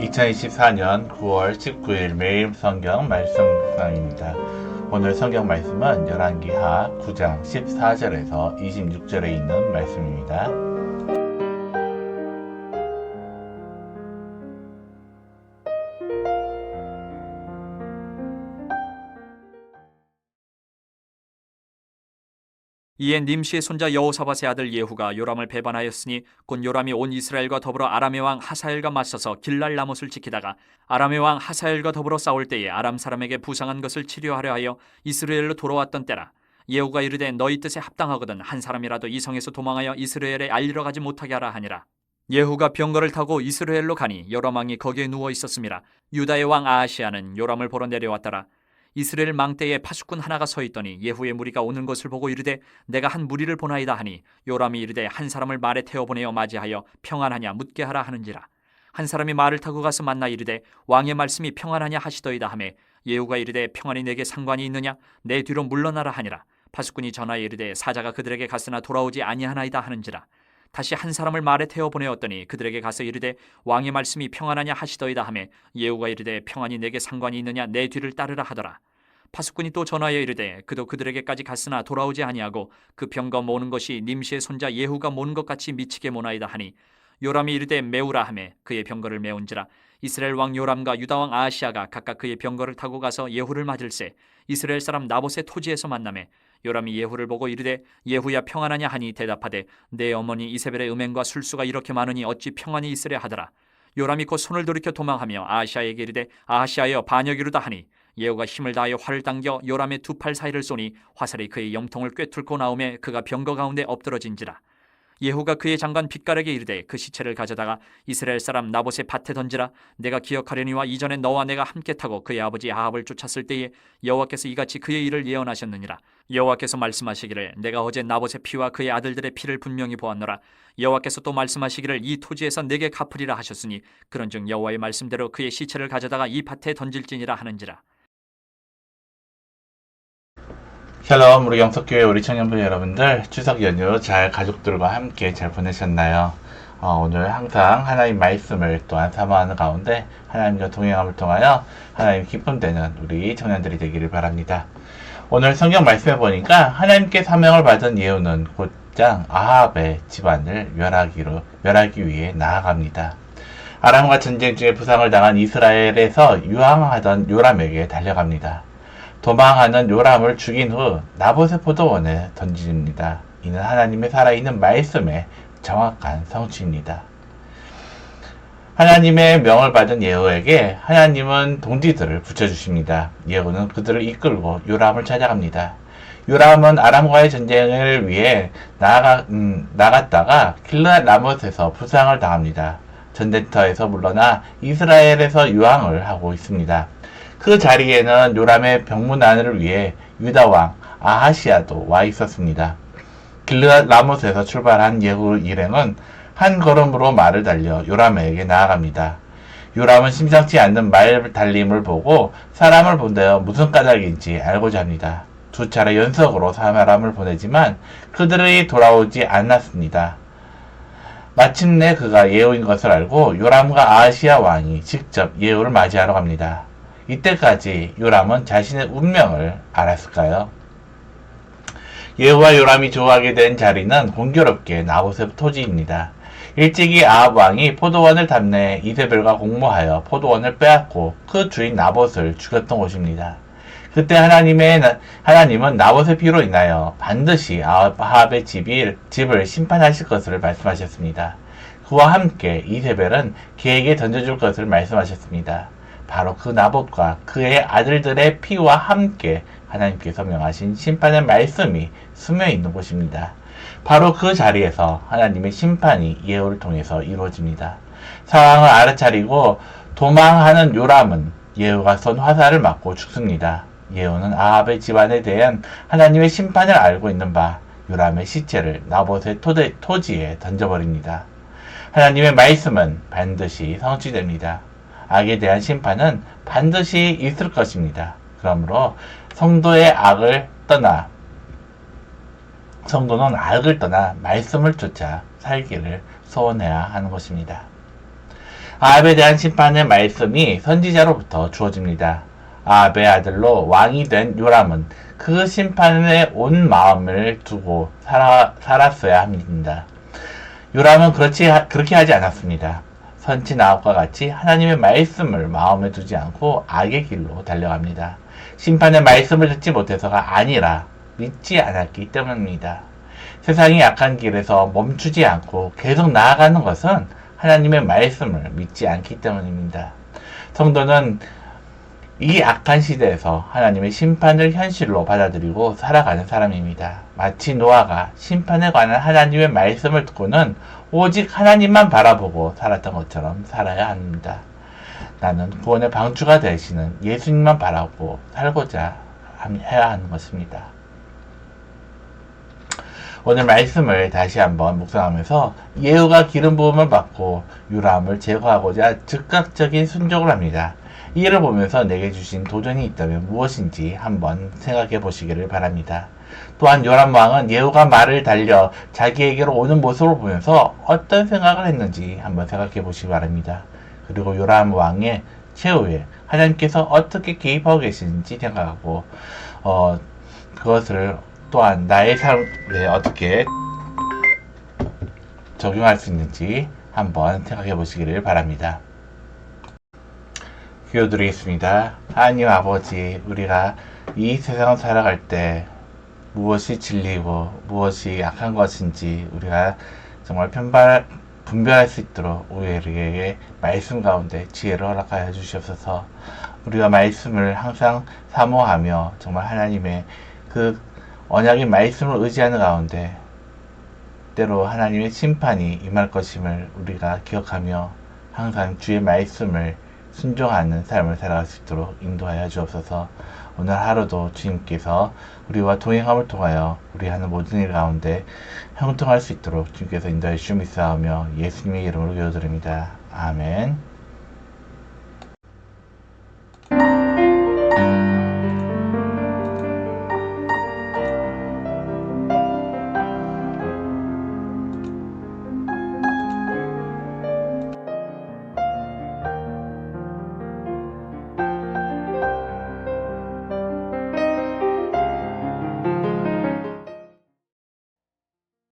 2024년 9월 19일 매일 성경 말씀 묵상입니다. 오늘 성경 말씀은 열왕기하 9장 14절에서 26절에 있는 말씀입니다. 이에 님시의 손자 여호사밧의 아들 예후가 요람을 배반하였으니 곧 요람이 온 이스라엘과 더불어 아람의 왕 하사엘과 맞서서 길랄 라못을 지키다가 아람의 왕 하사엘과 더불어 싸울 때에 아람 사람에게 부상한 것을 치료하려 하여 이스라엘로 돌아왔던 때라. 예후가 이르되 너희 뜻에 합당하거든 한 사람이라도 이 성에서 도망하여 이스라엘에 알리러 가지 못하게 하라 하니라. 예후가 병거를 타고 이스라엘로 가니 요람 왕이 거기에 누워 있었음이라. 유다의 왕 아하시아는 요람을 보러 내려왔더라. 이스라엘 망대에 파수꾼 하나가 서 있더니 예후의 무리가 오는 것을 보고 이르되 내가 한 무리를 보나이다 하니 요람이 이르되 한 사람을 말에 태워 보내어 맞이하여 평안하냐 묻게 하라 하는지라. 한 사람이 말을 타고 가서 만나 이르되 왕의 말씀이 평안하냐 하시더이다 하매 예후가 이르되 평안이 내게 상관이 있느냐 내 뒤로 물러나라 하니라. 파수꾼이 전하여 이르되 사자가 그들에게 갔으나 돌아오지 아니하나이다 하는지라. 다시 한 사람을 말에 태워 보내었더니 그들에게 가서 이르되 왕의 말씀이 평안하냐 하시더이다 하매 예후가 이르되 평안이 내게 상관이 있느냐 내 뒤를 따르라 하더라. 파수꾼이 또 전하여 이르되 그도 그들에게까지 갔으나 돌아오지 아니하고 그 병거 모는 것이 님시의 손자 예후가 모는 것 같이 미치게 모나이다 하니 요람이 이르되 메우라 하매 그의 병거를 메운지라. 이스라엘 왕 요람과 유다 왕 아하시아가 각각 그의 병거를 타고 가서 예후를 맞을새 이스라엘 사람 나봇의 토지에서 만나매 요람이 예후를 보고 이르되 예후야 평안하냐 하니 대답하되 내 어머니 이세벨의 음행과 술수가 이렇게 많으니 어찌 평안이 있으랴 하더라. 요람이 곧 손을 돌이켜 도망하며 아하시아에게 이르되 아하시아여 반역이로다 하니 예후가 힘을 다하여 활을 당겨 요람의 두 팔 사이를 쏘니 화살이 그의 염통을 꿰뚫고 나오매 그가 병거 가운데 엎드러진지라. 예후가 그의 장관 빗가락에 이르되 그 시체를 가져다가 이스라엘 사람 나봇의 밭에 던지라. 내가 기억하려니와 이전에 너와 내가 함께 타고 그의 아버지 아합을 쫓았을 때에 여호와께서 이같이 그의 일을 예언하셨느니라. 여호와께서 말씀하시기를 내가 어제 나봇의 피와 그의 아들들의 피를 분명히 보았노라. 여호와께서 또 말씀하시기를 이 토지에서 내게 갚으리라 하셨으니 그런즉 여호와의 말씀대로 그의 시체를 가져다가 이 밭에 던질지니라 하는지라. 샬롬, 우리 영석교회 우리 청년분 여러분들, 추석 연휴 잘 가족들과 함께 잘 보내셨나요? 오늘 항상 하나님 말씀을 또한 사모하는 가운데 하나님과 동행함을 통하여 하나님 기쁨되는 우리 청년들이 되기를 바랍니다. 오늘 성경 말씀해 보니까 하나님께 사명을 받은 예후는 곧장 아합의 집안을 멸하기 위해 나아갑니다. 아람과 전쟁 중에 부상을 당한 이스라엘에서 유황하던 요람에게 달려갑니다. 도망하는 요람을 죽인 후 나봇의 포도원에 던집니다. 이는 하나님의 살아있는 말씀의 정확한 성취입니다. 하나님의 명을 받은 예후에게 하나님은 동지들을 붙여주십니다. 예후는 그들을 이끌고 요람을 찾아갑니다. 요람은 아람과의 전쟁을 위해 나갔다가 길르앗 라못에서 부상을 당합니다. 전쟁터에서 물러나 이스라엘에서 유황을 하고 있습니다. 그 자리에는 요람의 병문안을 위해 유다 왕 아하시아도 와 있었습니다. 길르앗 라못에서 출발한 예후 일행은 한 걸음으로 말을 달려 요람에게 나아갑니다. 요람은 심상치 않는 말 달림을 보고 사람을 본다여 무슨 까닭인지 알고자 합니다. 두 차례 연속으로 사람을 보내지만 그들이 돌아오지 않았습니다. 마침내 그가 예후인 것을 알고 요람과 아하시아 왕이 직접 예후를 맞이하러 갑니다. 이때까지 요람은 자신의 운명을 알았을까요? 예후와 요람이 조하게 된 자리는 공교롭게 나봇의 토지입니다. 일찍이 아합 왕이 포도원을 탐내 이세벨과 공모하여 포도원을 빼앗고 그 주인 나봇을 죽였던 곳입니다. 그때 하나님은 나봇의 피로 인하여 반드시 아합의 집을 심판하실 것을 말씀하셨습니다. 그와 함께 이세벨은 개에게 던져줄 것을 말씀하셨습니다. 바로 그 나봇과 그의 아들들의 피와 함께 하나님께서 명하신 심판의 말씀이 스며 있는 곳입니다. 바로 그 자리에서 하나님의 심판이 예후를 통해서 이루어집니다. 상황을 알아차리고 도망하는 요람은 예후가 쏜 화살을 맞고 죽습니다. 예후는 아합의 집안에 대한 하나님의 심판을 알고 있는 바 요람의 시체를 나봇의 토지에 던져버립니다. 하나님의 말씀은 반드시 성취됩니다. 악에 대한 심판은 반드시 있을 것입니다. 그러므로 성도는 악을 떠나 말씀을 쫓아 살기를 소원해야 하는 것입니다. 아합에 대한 심판의 말씀이 선지자로부터 주어집니다. 아합의 아들로 왕이 된 요람은 그 심판에 온 마음을 두고 살았어야 합니다. 요람은 그렇게 하지 않았습니다. 선친 아합과 같이 하나님의 말씀을 마음에 두지 않고 악의 길로 달려갑니다. 심판의 말씀을 듣지 못해서가 아니라 믿지 않았기 때문입니다. 세상이 악한 길에서 멈추지 않고 계속 나아가는 것은 하나님의 말씀을 믿지 않기 때문입니다. 성도는 이 악한 시대에서 하나님의 심판을 현실로 받아들이고 살아가는 사람입니다. 마치 노아가 심판에 관한 하나님의 말씀을 듣고는 오직 하나님만 바라보고 살았던 것처럼 살아야 합니다. 나는 구원의 방주가 되시는 예수님만 바라보고 살고자 해야 하는 것입니다. 오늘 말씀을 다시 한번 묵상하면서 예후가 기름 부음을 받고 요람을 제거하고자 즉각적인 순종을 합니다. 이 일을 보면서 내게 주신 도전이 있다면 무엇인지 한번 생각해 보시기를 바랍니다. 또한 요람 왕은 예후가 말을 달려 자기에게로 오는 모습을 보면서 어떤 생각을 했는지 한번 생각해 보시기 바랍니다. 그리고 요람 왕의 최후에 하나님께서 어떻게 개입하고 계시는지 생각하고 그것을 또한 나의 삶에 어떻게 적용할 수 있는지 한번 생각해 보시기를 바랍니다. 기도드리겠습니다. 하나님 아버지, 우리가 이 세상을 살아갈 때 무엇이 진리고 무엇이 악한 것인지 우리가 정말 분별할 수 있도록 우리에게 말씀 가운데 지혜를 허락하여 주시옵소서. 우리가 말씀을 항상 사모하며 정말 하나님의 그 언약의 말씀을 의지하는 가운데 때로 하나님의 심판이 임할 것임을 우리가 기억하며 항상 주의 말씀을 순종하는 삶을 살아갈 수 있도록 인도하여 주옵소서. 오늘 하루도 주님께서 우리와 동행함을 통하여 우리 하는 모든 일 가운데 형통할 수 있도록 주님께서 인도하여 주시옵소서. 예수님의 이름으로 기도드립니다. 아멘.